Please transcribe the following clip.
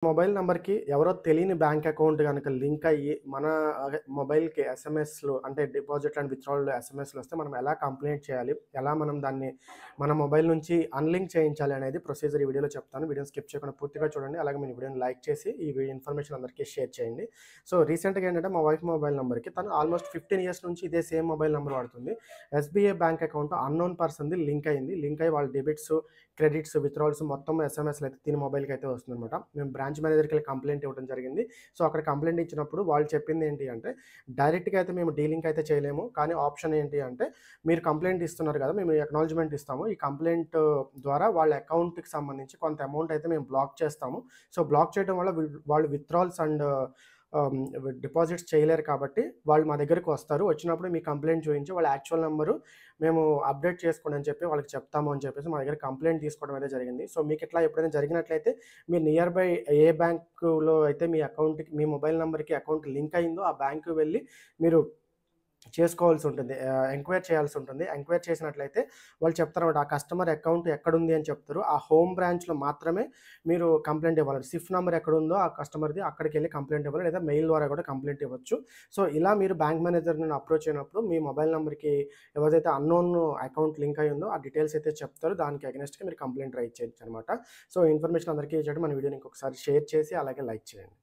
Mobile నంబర్‌కి ఎవరో తెలియని బ్యాంక్ అకౌంట్ గనక లింక్ అయ్యి, మన మొబైల్‌కి ఎస్ఎంఎస్‌లు అంటే డిపాజిట్ అండ్ విత్‌డ్రావల్ ఎస్ఎంఎస్‌లొస్తే మనం ఎలా కంప్లెయింట్ చేయాలి? ఎలా మనం దాన్ని మన మొబైల్ నుంచి అన్‌లింక్ చేయించాలి అనేది ప్రొసీజర్ ఈ వీడియోలో చెప్తాను. వీడియోని స్కిప్ చేయకుండా పూర్తిగా చూడండి. అలాగే మీ వీడియోని లైక్ చేసి ఇన్ఫర్మేషన్ అందరికీ షేర్ చేయండి. సో, రీసెంట్‌గా ఏంటంటే మా వైఫ్ మొబైల్ నంబర్‌కి తను ఆల్‌మోస్ట్ 15 ఇయర్స్ నుంచి ఇదే సేమ్ మొబైల్ నంబర్ వాడుతుంది. ఎస్‌బీఐ బ్యాంక్ అకౌంట్ అన్‌నోన్ పర్సన్‌ది లింక్ అయింది. లింక్ అయ్యి వాళ్ళ డెబిట్స్, క్రెడిట్స్, విత్‌డ్రావల్స్ మొత్తం ఎస్ఎంఎస్‌లయితే తిన మొబైల్‌కయితే వస్తుందనమాట. మేము బ్రాంచ్ మేనేజర్‌కెళ్ళి కంప్లెయింట్ ఇవ్వడం జరిగింది. సో, అక్కడ కంప్లెయింట్ ఇచ్చినప్పుడు వాళ్ళు చెప్పిందేంటి అంటే, డైరెక్ట్‌గా అయితే మేము డీలింక్ అయితే చేయలేము. కానీ ఆప్షన్ ఏంటి అంటే, మీరు కంప్లెయింట్ ఇస్తున్నారు కదా! మేము అక్నాలెడ్జ్‌మెంట్ ఇస్తాము. ఈ కంప్లెయింట్ ద్వారా వాళ్ళ అకౌంట్‌కి సంబంధించి కొంత అమౌంట్ అయితే మేము బ్లాక్ చేస్తాము. సో, బ్లాక్ చేయడం వల్ల వాళ్ళు విత్‌డ్రావల్స్ అండ్ ఆహ్, డిపాజిట్స్ చేయలేరు కాబట్టి, వాళ్ళు మా దగ్గరికి వస్తారు. వచ్చినప్పుడు మీ కంప్లెయింట్ చూయించి వాళ్ళ యాక్చువల్ నంబరు మేము అప్డేట్ చేసుకోండి అని చెప్పి వాళ్ళకి చెప్తాము అని చెప్పేసి మా దగ్గర కంప్లెయింట్ తీసుకోవడం అయితే జరిగింది. సో, మీకిట్లా ఎప్పుడైనా జరిగినట్లయితే మీరు నియర్ బై ఏ బ్యాంకులో అయితే మీ అకౌంట్‌కి మీ మొబైల్ నంబర్‌కి అకౌంట్ లింక్ అయిందో ఆ బ్యాంక్‌కి వెళ్లి మీరు చేసుకోవాల్సుంటుంది. ఎంక్వైరీ చేయాల్సుంటుంది. ఎంక్వైరీ చేసినట్లయితే వాళ్ళు చెప్తారన్నమాట. ఆ కస్టమర్ అకౌంట్ ఎక్కడుంది అని చెప్తారు. ఆ హోమ్ బ్రాంచ్‌లో మాత్రమే మీరు కంప్లెయింట్ ఇవ్వాలి. సిఫ్ నంబర్ ఎక్కడుందో ఆ కస్టమర్‌ది అక్కడికెళ్లి కంప్లెయింట్ ఇవ్వాలి. లేదా మెయిల్ ద్వారా కూడా కంప్లెయింట్ ఇవ్వచ్చు. సో, ఇలా మీరు బ్యాంక్ మేనేజర్‌ని అప్రోచ్ అయినప్పుడు మీ మొబైల్ నంబర్‌కి ఎవరిదైతే అన్‌నోన్ అకౌంట్ లింక్ అయ్యి ఉందో ఆ డీటెయిల్స్ అయితే చెప్తారు. దానికి అగైనెస్ట్‌గా మీరు కంప్లెయింట్ రైజ్ చేయొచ్చనమాట. సో, ఇన్ఫర్మేషన్ అందరికీ ఇచ్చాడు. మన వీడియోని ఇంకొకసారి షేర్ చేసి అలాగే లైక్ చేయండి.